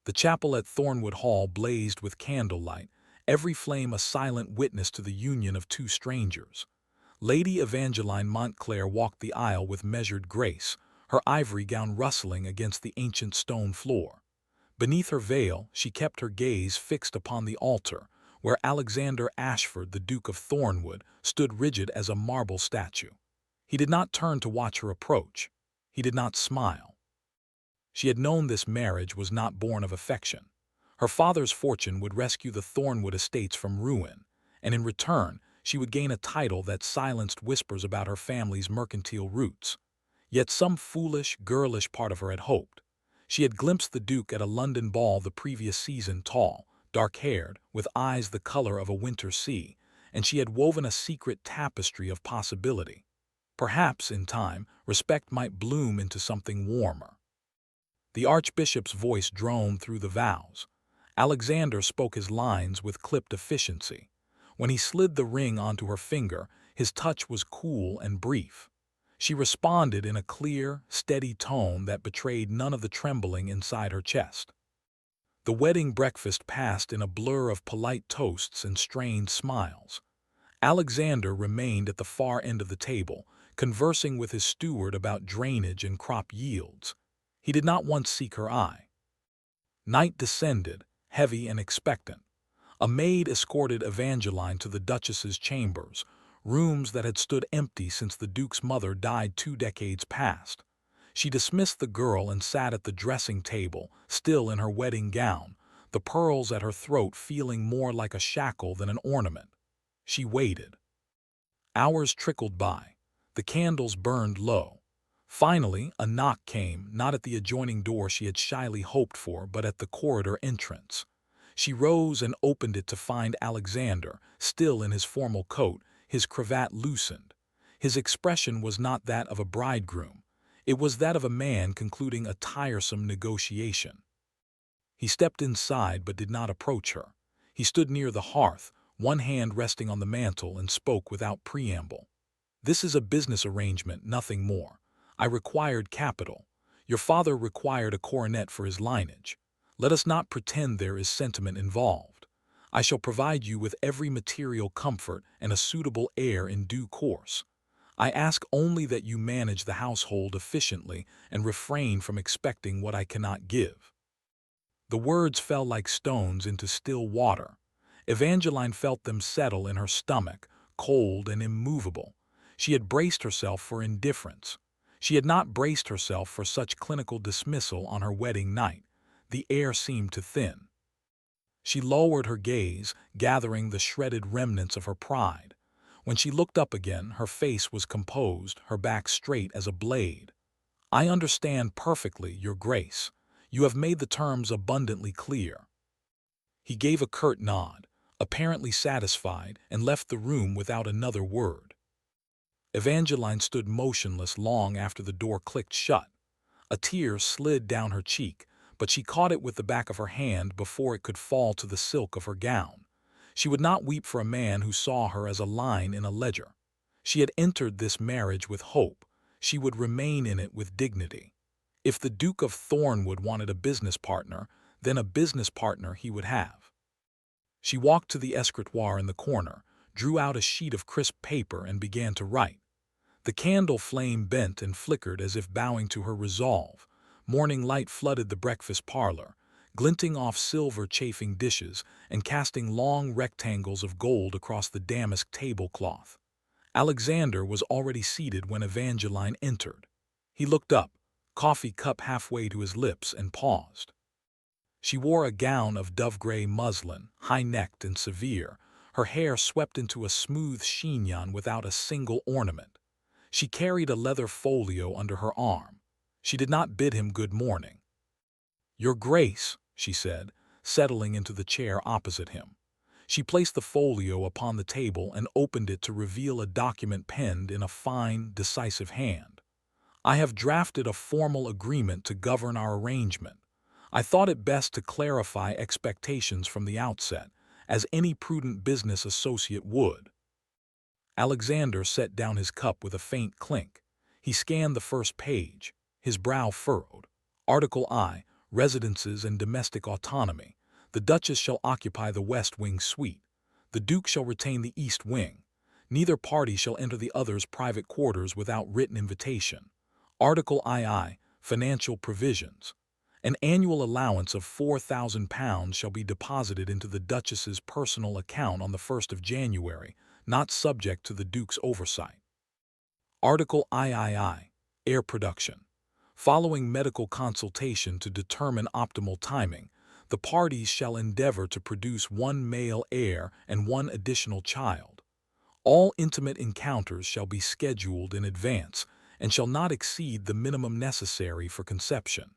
The chapel at Thornwood Hall blazed with candlelight, every flame a silent witness to the union of two strangers. Lady Evangeline Montclair walked the aisle with measured grace, her ivory gown rustling against the ancient stone floor. Beneath her veil, she kept her gaze fixed upon the altar, where Alexander Ashford, the Duke of Thornwood, stood rigid as a marble statue. He did not turn to watch her approach. He did not smile. She had known this marriage was not born of affection. Her father's fortune would rescue the Thornwood estates from ruin, and in return, she would gain a title that silenced whispers about her family's mercantile roots. Yet some foolish, girlish part of her had hoped. She had glimpsed the Duke at a London ball the previous season, tall, dark-haired, with eyes the color of a winter sea, and she had woven a secret tapestry of possibility. Perhaps, in time, respect might bloom into something warmer. The Archbishop's voice droned through the vows. Alexander spoke his lines with clipped efficiency. When he slid the ring onto her finger, his touch was cool and brief. She responded in a clear, steady tone that betrayed none of the trembling inside her chest. The wedding breakfast passed in a blur of polite toasts and strained smiles. Alexander remained at the far end of the table, conversing with his steward about drainage and crop yields. He did not once seek her eye. Night descended, heavy and expectant. A maid escorted Evangeline to the Duchess's chambers, rooms that had stood empty since the Duke's mother died 2 decades past. She dismissed the girl and sat at the dressing table, still in her wedding gown, the pearls at her throat feeling more like a shackle than an ornament. She waited. Hours trickled by. The candles burned low. Finally, a knock came, not at the adjoining door she had shyly hoped for, but at the corridor entrance. She rose and opened it to find Alexander, still in his formal coat, his cravat loosened. His expression was not that of a bridegroom. It was that of a man concluding a tiresome negotiation. He stepped inside but did not approach her. He stood near the hearth, one hand resting on the mantel, and spoke without preamble. "This is a business arrangement, nothing more. I required capital. Your father required a coronet for his lineage. Let us not pretend there is sentiment involved. I shall provide you with every material comfort and a suitable heir in due course. I ask only that you manage the household efficiently and refrain from expecting what I cannot give." The words fell like stones into still water. Evangeline felt them settle in her stomach, cold and immovable. She had braced herself for indifference. She had not braced herself for such clinical dismissal on her wedding night. The air seemed to thin. She lowered her gaze, gathering the shredded remnants of her pride. When she looked up again, her face was composed, her back straight as a blade. "I understand perfectly, Your Grace. You have made the terms abundantly clear." He gave a curt nod, apparently satisfied, and left the room without another word. Evangeline stood motionless long after the door clicked shut. A tear slid down her cheek, but she caught it with the back of her hand before it could fall to the silk of her gown. She would not weep for a man who saw her as a line in a ledger. She had entered this marriage with hope. She would remain in it with dignity. If the Duke of Thornwood wanted a business partner, then a business partner he would have. She walked to the escritoire in the corner, drew out a sheet of crisp paper, and began to write. The candle flame bent and flickered as if bowing to her resolve. Morning light flooded the breakfast parlor, glinting off silver chafing dishes and casting long rectangles of gold across the damask tablecloth. Alexander was already seated when Evangeline entered. He looked up, coffee cup halfway to his lips, and paused. She wore a gown of dove-gray muslin, high-necked and severe, her hair swept into a smooth chignon without a single ornament. She carried a leather folio under her arm. She did not bid him good morning. "Your Grace," she said, settling into the chair opposite him. She placed the folio upon the table and opened it to reveal a document penned in a fine, decisive hand. "I have drafted a formal agreement to govern our arrangement. I thought it best to clarify expectations from the outset, as any prudent business associate would." Alexander set down his cup with a faint clink. He scanned the first page, his brow furrowed. Article I, residences and domestic autonomy. The Duchess shall occupy the West Wing suite. The Duke shall retain the East Wing. Neither party shall enter the other's private quarters without written invitation. Article II. Financial provisions. An annual allowance of £4,000 shall be deposited into the Duchess's personal account on the 1st of January, not subject to the Duke's oversight. Article III. Heir production. Following medical consultation to determine optimal timing, the parties shall endeavor to produce one male heir and one additional child. All intimate encounters shall be scheduled in advance and shall not exceed the minimum necessary for conception.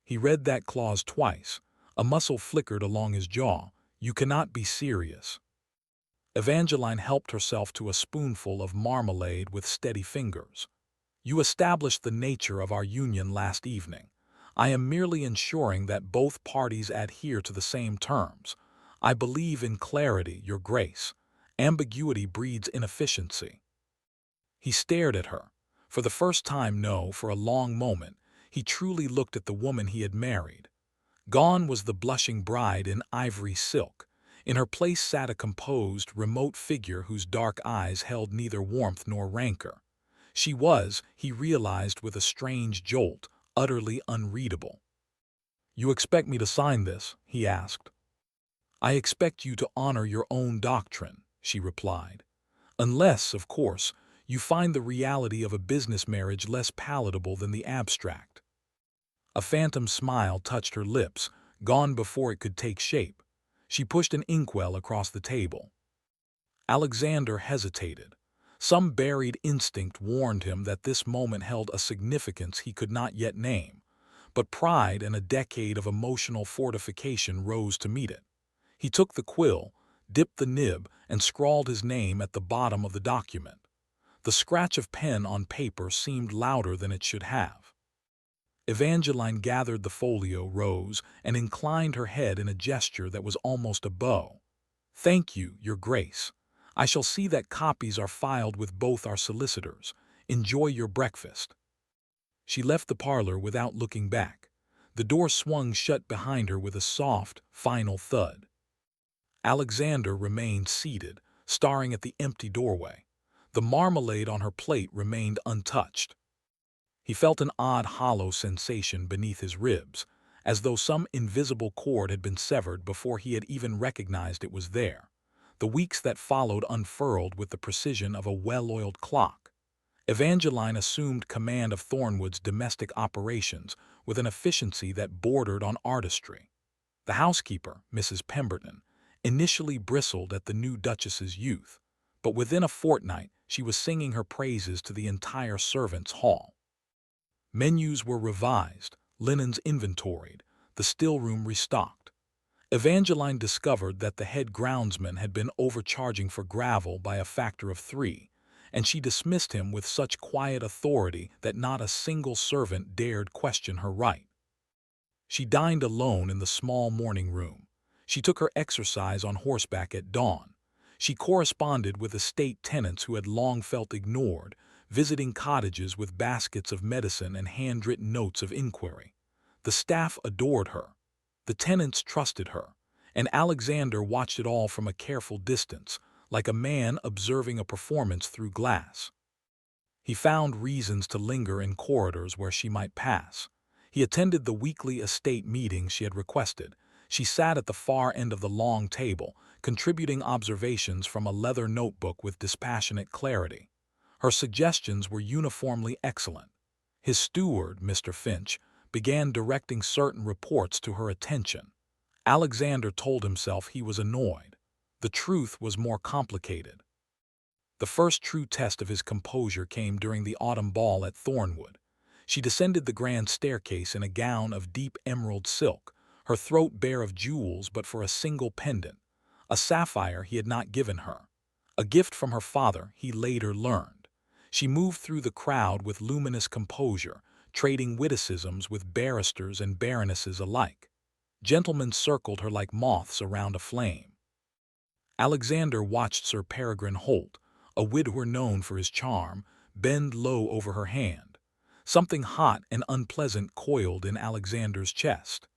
He read that clause twice. A muscle flickered along his jaw. You cannot be serious. Evangeline helped herself to a spoonful of marmalade with steady fingers. You established the nature of our union last evening. I am merely ensuring that both parties adhere to the same terms. I believe in clarity, Your Grace. Ambiguity breeds inefficiency. He stared at her. For the first time, no, for a long moment, he truly looked at the woman he had married. Gone was the blushing bride in ivory silk. In her place sat a composed, remote figure whose dark eyes held neither warmth nor rancor. She was, he realized with a strange jolt, utterly unreadable. "You expect me to sign this?" he asked. "I expect you to honor your own doctrine," she replied. "Unless, of course, you find the reality of a business marriage less palatable than the abstract." A phantom smile touched her lips, gone before it could take shape. She pushed an inkwell across the table. Alexander hesitated. Some buried instinct warned him that this moment held a significance he could not yet name, but pride and a decade of emotional fortification rose to meet it. He took the quill, dipped the nib, and scrawled his name at the bottom of the document. The scratch of pen on paper seemed louder than it should have. Evangeline gathered the folio, rose, and inclined her head in a gesture that was almost a bow. "Thank you, Your Grace. I shall see that copies are filed with both our solicitors. Enjoy your breakfast." She left the parlor without looking back. The door swung shut behind her with a soft, final thud. Alexander remained seated, staring at the empty doorway. The marmalade on her plate remained untouched. He felt an odd, hollow sensation beneath his ribs, as though some invisible cord had been severed before he had even recognized it was there. The weeks that followed unfurled with the precision of a well-oiled clock. Evangeline assumed command of Thornwood's domestic operations with an efficiency that bordered on artistry. The housekeeper, Mrs. Pemberton, initially bristled at the new Duchess's youth, but within a fortnight she was singing her praises to the entire servants' hall. Menus were revised, linens inventoried, the stillroom restocked. Evangeline discovered that the head groundsman had been overcharging for gravel by a factor of 3, and she dismissed him with such quiet authority that not a single servant dared question her right. She dined alone in the small morning room. She took her exercise on horseback at dawn. She corresponded with estate tenants who had long felt ignored, visiting cottages with baskets of medicine and handwritten notes of inquiry. The staff adored her. The tenants trusted her, and Alexander watched it all from a careful distance, like a man observing a performance through glass. He found reasons to linger in corridors where she might pass. He attended the weekly estate meetings she had requested. She sat at the far end of the long table, contributing observations from a leather notebook with dispassionate clarity. Her suggestions were uniformly excellent. His steward, Mr. Finch, began directing certain reports to her attention. Alexander told himself he was annoyed. The truth was more complicated. The first true test of his composure came during the autumn ball at Thornwood. She descended the grand staircase in a gown of deep emerald silk, her throat bare of jewels but for a single pendant, a sapphire he had not given her, a gift from her father, he later learned. She moved through the crowd with luminous composure, trading witticisms with barristers and baronesses alike. Gentlemen circled her like moths around a flame. Alexander watched Sir Peregrine Holt, a widower known for his charm, bend low over her hand. Something hot and unpleasant coiled in Alexander's chest.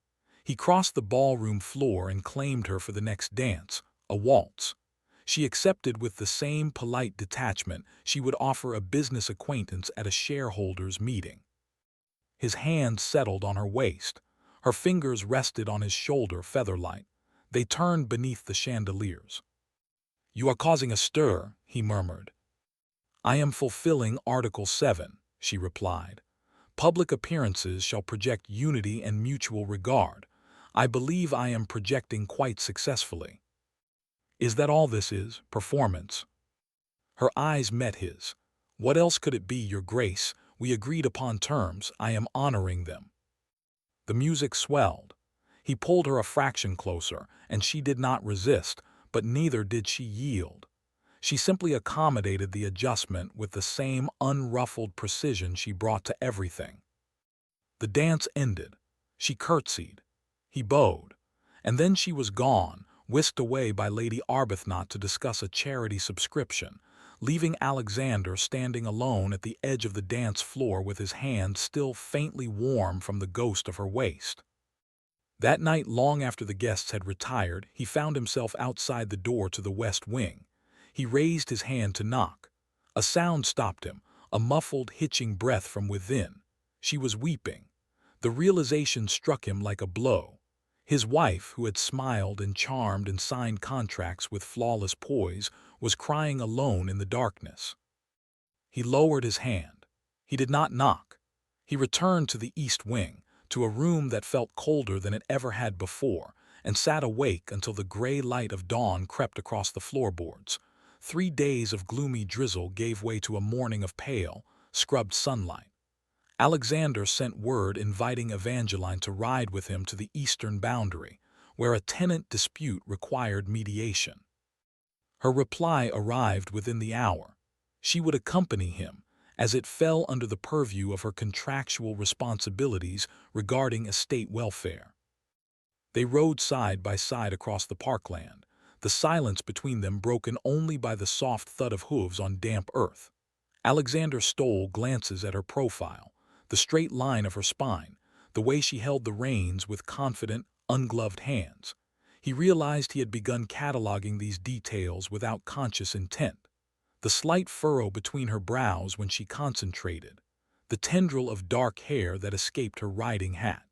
He crossed the ballroom floor and claimed her for the next dance, a waltz. She accepted with the same polite detachment she would offer a business acquaintance at a shareholders' meeting. His hand settled on her waist. Her fingers rested on his shoulder feather-light. They turned beneath the chandeliers. "You are causing a stir," he murmured. "I am fulfilling Article 7, she replied. "Public appearances shall project unity and mutual regard. I believe I am projecting quite successfully." "Is that all this is, performance?" Her eyes met his. "What else could it be, Your Grace? We agreed upon terms. I am honoring them." The music swelled. He pulled her a fraction closer, and she did not resist, but neither did she yield. She simply accommodated the adjustment with the same unruffled precision she brought to everything. The dance ended. She curtsied. He bowed. And then she was gone, whisked away by Lady Arbuthnot to discuss a charity subscription, leaving Alexander standing alone at the edge of the dance floor with his hand still faintly warm from the ghost of her waist. That night, long after the guests had retired, he found himself outside the door to the west wing. He raised his hand to knock. A sound stopped him, a muffled, hitching breath from within. She was weeping. The realization struck him like a blow. His wife, who had smiled and charmed and signed contracts with flawless poise, was crying alone in the darkness. He lowered his hand. He did not knock. He returned to the east wing, to a room that felt colder than it ever had before, and sat awake until the gray light of dawn crept across the floorboards. 3 days of gloomy drizzle gave way to a morning of pale, scrubbed sunlight. Alexander sent word inviting Evangeline to ride with him to the eastern boundary, where a tenant dispute required mediation. Her reply arrived within the hour. She would accompany him, as it fell under the purview of her contractual responsibilities regarding estate welfare. They rode side by side across the parkland, the silence between them broken only by the soft thud of hooves on damp earth. Alexander stole glances at her profile, the straight line of her spine, the way she held the reins with confident, ungloved hands. He realized he had begun cataloging these details without conscious intent. The slight furrow between her brows when she concentrated, the tendril of dark hair that escaped her riding hat.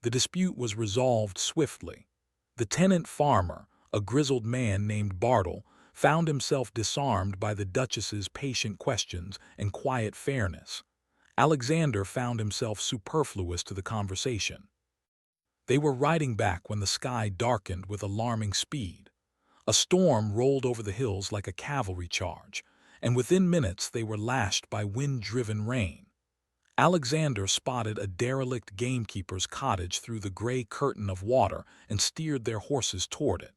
The dispute was resolved swiftly. The tenant farmer, a grizzled man named Bartle, found himself disarmed by the Duchess's patient questions and quiet fairness. Alexander found himself superfluous to the conversation. They were riding back when the sky darkened with alarming speed. A storm rolled over the hills like a cavalry charge, and within minutes they were lashed by wind-driven rain. Alexander spotted a derelict gamekeeper's cottage through the gray curtain of water and steered their horses toward it.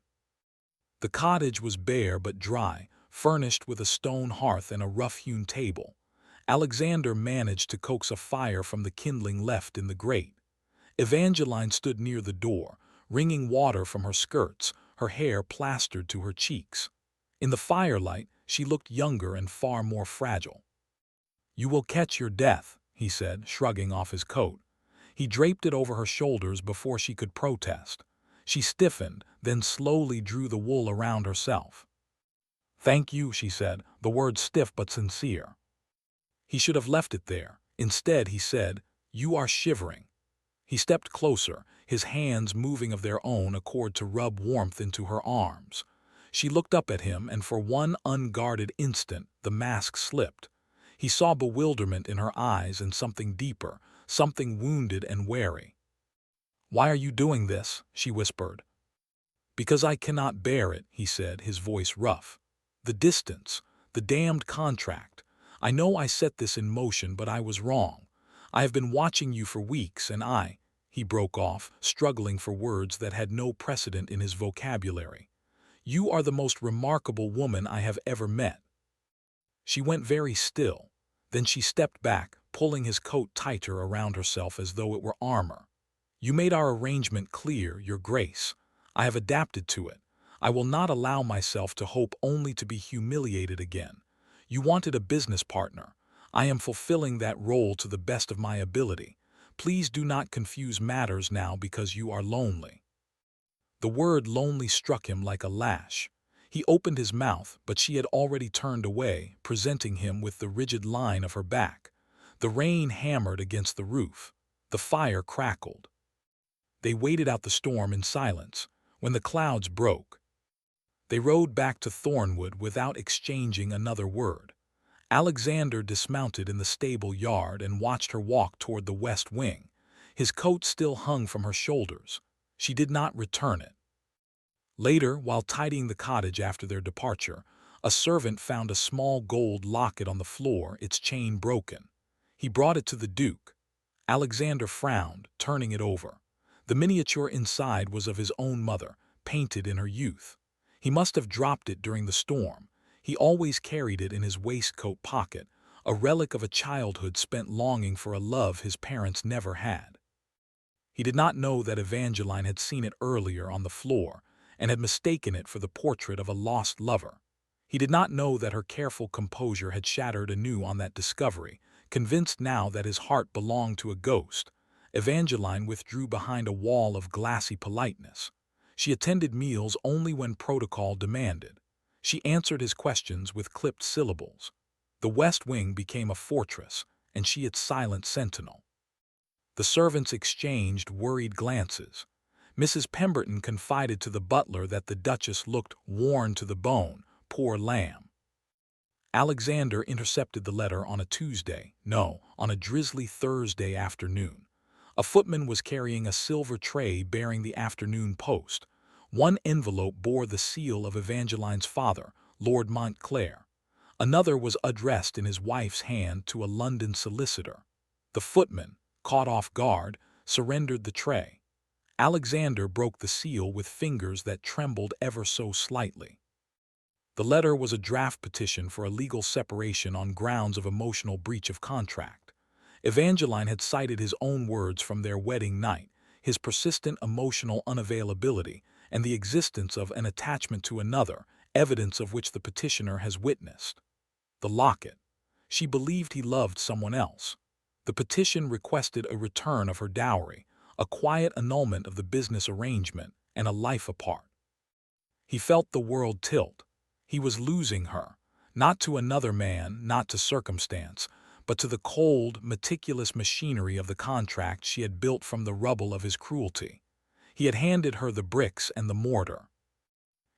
The cottage was bare but dry, furnished with a stone hearth and a rough-hewn table. Alexander managed to coax a fire from the kindling left in the grate. Evangeline stood near the door, wringing water from her skirts, her hair plastered to her cheeks. In the firelight, she looked younger and far more fragile. "You will catch your death," he said, shrugging off his coat. He draped it over her shoulders before she could protest. She stiffened, then slowly drew the wool around herself. "Thank you," she said, the words stiff but sincere. He should have left it there. Instead, he said, "You are shivering." He stepped closer, his hands moving of their own accord to rub warmth into her arms. She looked up at him, and for one unguarded instant, the mask slipped. He saw bewilderment in her eyes and something deeper, something wounded and wary. "Why are you doing this?" she whispered. "Because I cannot bear it," he said, his voice rough. "The distance, the damned contract. I know I set this in motion, but I was wrong. I have been watching you for weeks, and he broke off, struggling for words that had no precedent in his vocabulary. "You are the most remarkable woman I have ever met." She went very still. Then she stepped back, pulling his coat tighter around herself as though it were armor. "You made our arrangement clear, Your Grace. I have adapted to it. I will not allow myself to hope only to be humiliated again. You wanted a business partner. I am fulfilling that role to the best of my ability. Please do not confuse matters now because you are lonely." The word lonely struck him like a lash. He opened his mouth, but she had already turned away, presenting him with the rigid line of her back. The rain hammered against the roof. The fire crackled. They waited out the storm in silence. When the clouds broke, they rode back to Thornwood without exchanging another word. Alexander dismounted in the stable yard and watched her walk toward the west wing. His coat still hung from her shoulders. She did not return it. Later, while tidying the cottage after their departure, a servant found a small gold locket on the floor, its chain broken. He brought it to the Duke. Alexander frowned, turning it over. The miniature inside was of his own mother, painted in her youth. He must have dropped it during the storm. He always carried it in his waistcoat pocket, a relic of a childhood spent longing for a love his parents never had. He did not know that Evangeline had seen it earlier on the floor and had mistaken it for the portrait of a lost lover. He did not know that her careful composure had shattered anew on that discovery. Convinced now that his heart belonged to a ghost, Evangeline withdrew behind a wall of glassy politeness. She attended meals only when protocol demanded. She answered his questions with clipped syllables. The West Wing became a fortress, and she its silent sentinel. The servants exchanged worried glances. Mrs. Pemberton confided to the butler that the Duchess looked worn to the bone, poor lamb. Alexander intercepted the letter on a Tuesday, no, on a drizzly Thursday afternoon. A footman was carrying a silver tray bearing the afternoon post. One envelope bore the seal of Evangeline's father, Lord Montclair. Another was addressed in his wife's hand to a London solicitor. The footman, caught off guard, surrendered the tray. Alexander broke the seal with fingers that trembled ever so slightly. The letter was a draft petition for a legal separation on grounds of emotional breach of contract. Evangeline had cited his own words from their wedding night, his persistent emotional unavailability, and the existence of an attachment to another, evidence of which the petitioner has witnessed. The locket. She believed he loved someone else. The petition requested a return of her dowry, a quiet annulment of the business arrangement, and a life apart. He felt the world tilt. He was losing her, not to another man, not to circumstance, but to the cold, meticulous machinery of the contract she had built from the rubble of his cruelty. He had handed her the bricks and the mortar.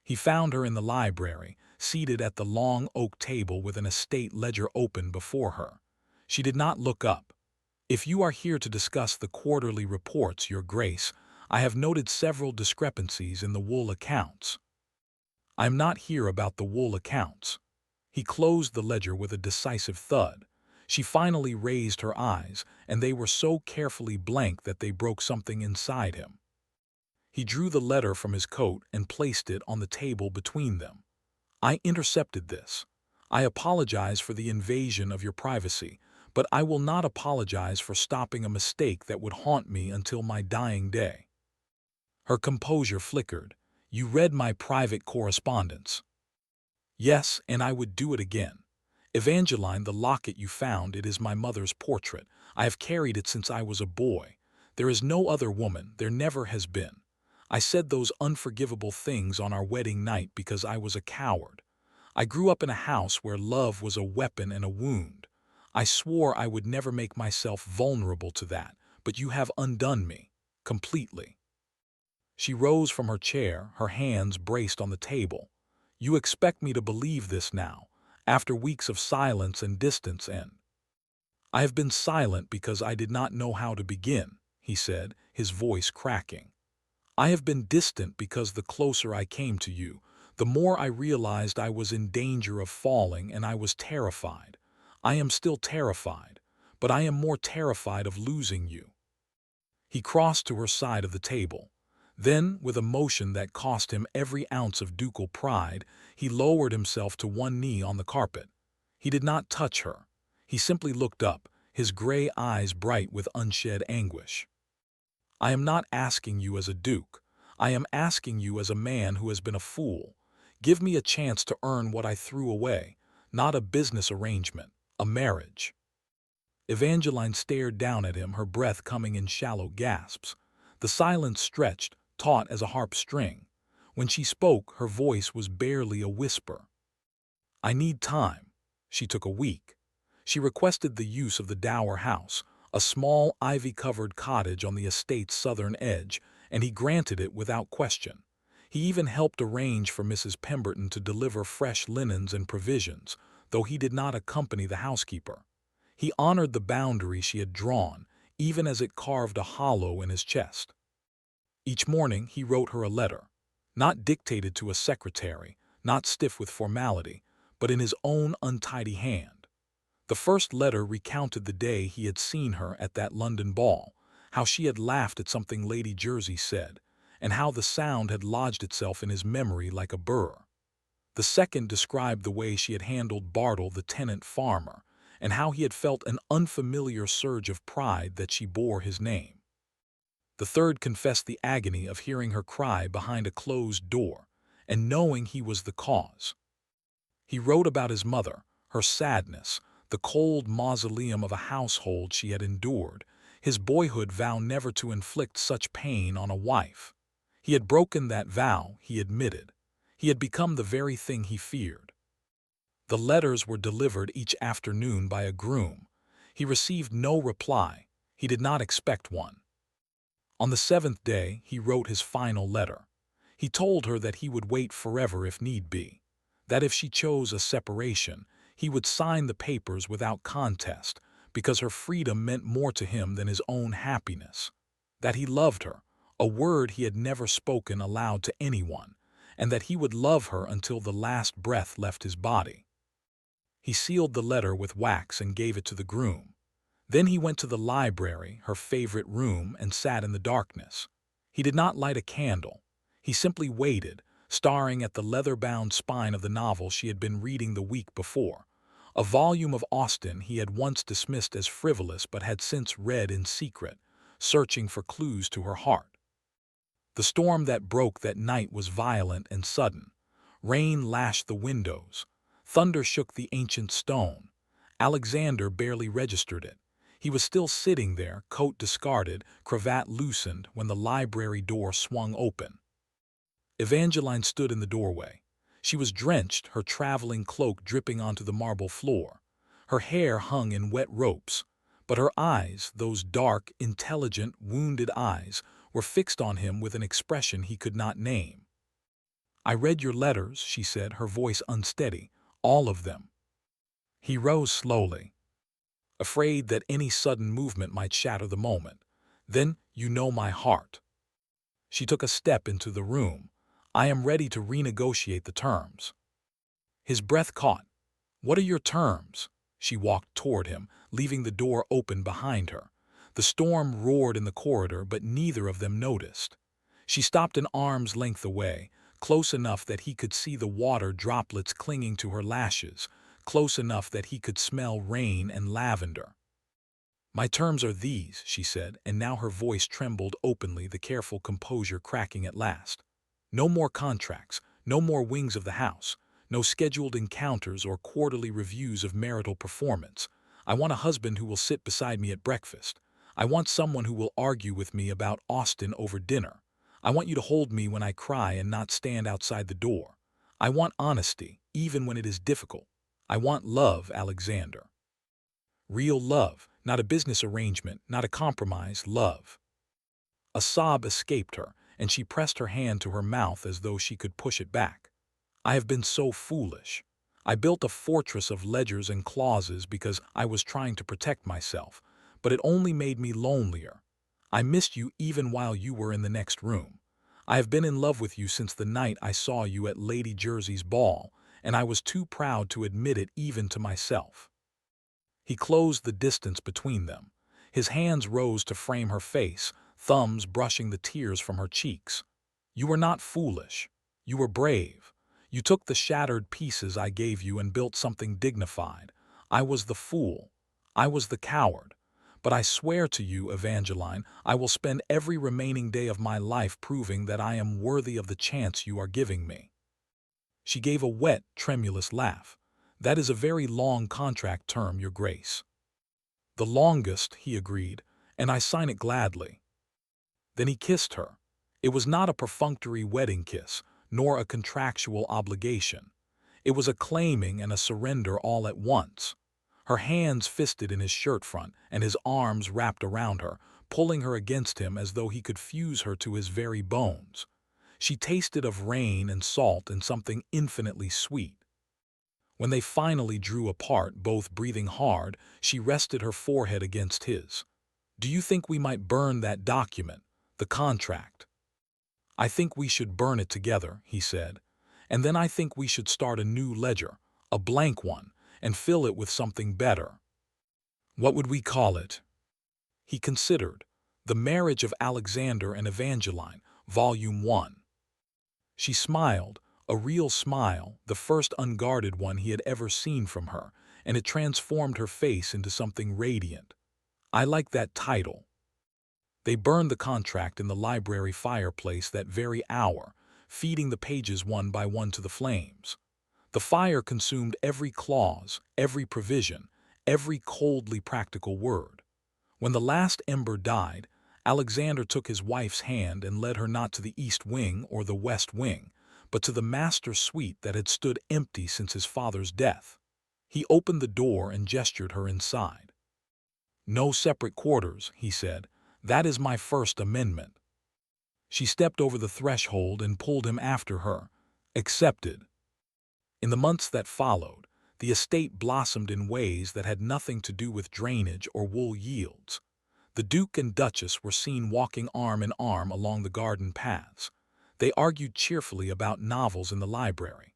He found her in the library, seated at the long oak table with an estate ledger open before her. She did not look up. "If you are here to discuss the quarterly reports, Your Grace, I have noted several discrepancies in the wool accounts." "I am not here about the wool accounts." He closed the ledger with a decisive thud. She finally raised her eyes, and they were so carefully blank that they broke something inside him. He drew the letter from his coat and placed it on the table between them. "I intercepted this. I apologize for the invasion of your privacy, but I will not apologize for stopping a mistake that would haunt me until my dying day." Her composure flickered. "You read my private correspondence." "Yes, and I would do it again. Evangeline, the locket you found, it is my mother's portrait. I have carried it since I was a boy. There is no other woman, there never has been. I said those unforgivable things on our wedding night because I was a coward. I grew up in a house where love was a weapon and a wound. I swore I would never make myself vulnerable to that, but you have undone me, completely." She rose from her chair, her hands braced on the table. "You expect me to believe this now, after weeks of silence and distance, and—" "I have been silent because I did not know how to begin," he said, his voice cracking. "I have been distant because the closer I came to you, the more I realized I was in danger of falling, and I was terrified. I am still terrified, but I am more terrified of losing you." He crossed to her side of the table. Then, with a motion that cost him every ounce of ducal pride, he lowered himself to one knee on the carpet. He did not touch her. He simply looked up, his gray eyes bright with unshed anguish. "I am not asking you as a duke. I am asking you as a man who has been a fool. Give me a chance to earn what I threw away, not a business arrangement, a marriage." Evangeline stared down at him, her breath coming in shallow gasps. The silence stretched, taut as a harp string. When she spoke, her voice was barely a whisper. "I need time." She took a week. She requested the use of the dower house, a small ivy-covered cottage on the estate's southern edge, and he granted it without question. He even helped arrange for Mrs. Pemberton to deliver fresh linens and provisions, though he did not accompany the housekeeper. He honored the boundary she had drawn, even as it carved a hollow in his chest. Each morning he wrote her a letter, not dictated to a secretary, not stiff with formality, but in his own untidy hand. The first letter recounted the day he had seen her at that London ball, how she had laughed at something Lady Jersey said, and how the sound had lodged itself in his memory like a burr. The second described the way she had handled Bartle, the tenant farmer, and how he had felt an unfamiliar surge of pride that she bore his name. The third confessed the agony of hearing her cry behind a closed door, and knowing he was the cause. He wrote about his mother, her sadness, the cold mausoleum of a household she had endured, his boyhood vow never to inflict such pain on a wife. He had broken that vow, he admitted. He had become the very thing he feared. The letters were delivered each afternoon by a groom. He received no reply. He did not expect one. On the seventh day, he wrote his final letter. He told her that he would wait forever if need be, that if she chose a separation, he would sign the papers without contest, because her freedom meant more to him than his own happiness, that he loved her, a word he had never spoken aloud to anyone, and that he would love her until the last breath left his body. He sealed the letter with wax and gave it to the groom. Then he went to the library, her favorite room, and sat in the darkness. He did not light a candle. He simply waited, staring at the leather-bound spine of the novel she had been reading the week before, a volume of Austen he had once dismissed as frivolous but had since read in secret, searching for clues to her heart. The storm that broke that night was violent and sudden. Rain lashed the windows. Thunder shook the ancient stone. Alexander barely registered it. He was still sitting there, coat discarded, cravat loosened, when the library door swung open. Evangeline stood in the doorway. She was drenched, her traveling cloak dripping onto the marble floor. Her hair hung in wet ropes, but her eyes, those dark, intelligent, wounded eyes, were fixed on him with an expression he could not name. "I read your letters," she said, her voice unsteady, "all of them." He rose slowly, afraid that any sudden movement might shatter the moment. "Then you know my heart." She took a step into the room. "I am ready to renegotiate the terms." His breath caught. "What are your terms?" She walked toward him, leaving the door open behind her. The storm roared in the corridor, but neither of them noticed. She stopped an arm's length away, close enough that he could see the water droplets clinging to her lashes, close enough that he could smell rain and lavender. "My terms are these," she said, and now her voice trembled openly, the careful composure cracking at last. "No more contracts, no more wings of the house, no scheduled encounters or quarterly reviews of marital performance. I want a husband who will sit beside me at breakfast. I want someone who will argue with me about Austen over dinner. I want you to hold me when I cry and not stand outside the door. I want honesty, even when it is difficult. I want love, Alexander. Real love, not a business arrangement, not a compromise, love." A sob escaped her, and she pressed her hand to her mouth as though she could push it back. "I have been so foolish. I built a fortress of ledgers and clauses because I was trying to protect myself, but it only made me lonelier. I missed you even while you were in the next room. I have been in love with you since the night I saw you at Lady Jersey's ball, and I was too proud to admit it even to myself." He closed the distance between them. His hands rose to frame her face, thumbs brushing the tears from her cheeks. "You were not foolish. You were brave. You took the shattered pieces I gave you and built something dignified. I was the fool. I was the coward. But I swear to you, Evangeline, I will spend every remaining day of my life proving that I am worthy of the chance you are giving me." She gave a wet, tremulous laugh. "That is a very long contract term, Your Grace." "The longest," he agreed, "and I sign it gladly." Then he kissed her. It was not a perfunctory wedding kiss, nor a contractual obligation. It was a claiming and a surrender all at once. Her hands fisted in his shirt front and his arms wrapped around her, pulling her against him as though he could fuse her to his very bones. She tasted of rain and salt and something infinitely sweet. When they finally drew apart, both breathing hard, she rested her forehead against his. "Do you think we might burn that document, the contract?" "I think we should burn it together," he said. "And then I think we should start a new ledger, a blank one, and fill it with something better." "What would we call it?" He considered. "The Marriage of Alexander and Evangeline, Volume 1. She smiled, a real smile, the first unguarded one he had ever seen from her, and it transformed her face into something radiant. "I like that title." They burned the contract in the library fireplace that very hour, feeding the pages one by one to the flames. The fire consumed every clause, every provision, every coldly practical word. When the last ember died, Alexander took his wife's hand and led her not to the east wing or the west wing, but to the master suite that had stood empty since his father's death. He opened the door and gestured her inside. "No separate quarters," he said. "That is my first amendment." She stepped over the threshold and pulled him after her. "Accepted." In the months that followed, the estate blossomed in ways that had nothing to do with drainage or wool yields. The Duke and Duchess were seen walking arm in arm along the garden paths. They argued cheerfully about novels in the library.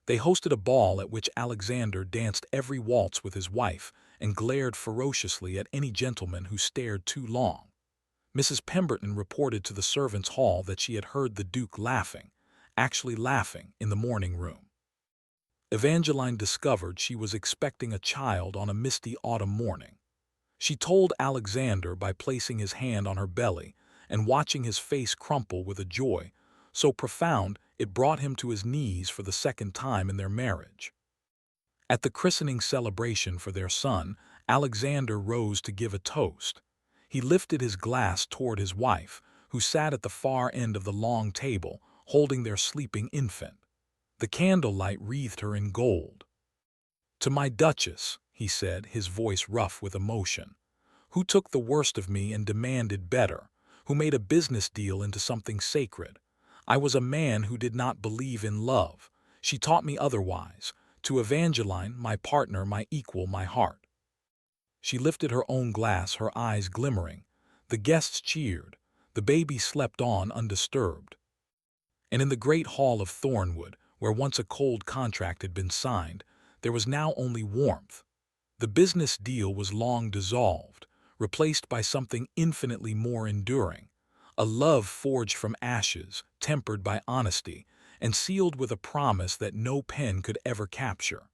They hosted a ball at which Alexander danced every waltz with his wife and glared ferociously at any gentleman who stared too long. Mrs. Pemberton reported to the servants' hall that she had heard the Duke laughing, actually laughing, in the morning room. Evangeline discovered she was expecting a child on a misty autumn morning. She told Alexander by placing his hand on her belly and watching his face crumple with a joy so profound it brought him to his knees for the second time in their marriage. At the christening celebration for their son, Alexander rose to give a toast. He lifted his glass toward his wife, who sat at the far end of the long table, holding their sleeping infant. The candlelight wreathed her in gold. "To my Duchess," he said, his voice rough with emotion, "who took the worst of me and demanded better, who made a business deal into something sacred. I was a man who did not believe in love. She taught me otherwise. To Evangeline, my partner, my equal, my heart." She lifted her own glass, her eyes glimmering. The guests cheered. The baby slept on undisturbed. And in the great hall of Thornwood, where once a cold contract had been signed, there was now only warmth. The business deal was long dissolved, replaced by something infinitely more enduring, a love forged from ashes, tempered by honesty, and sealed with a promise that no pen could ever capture.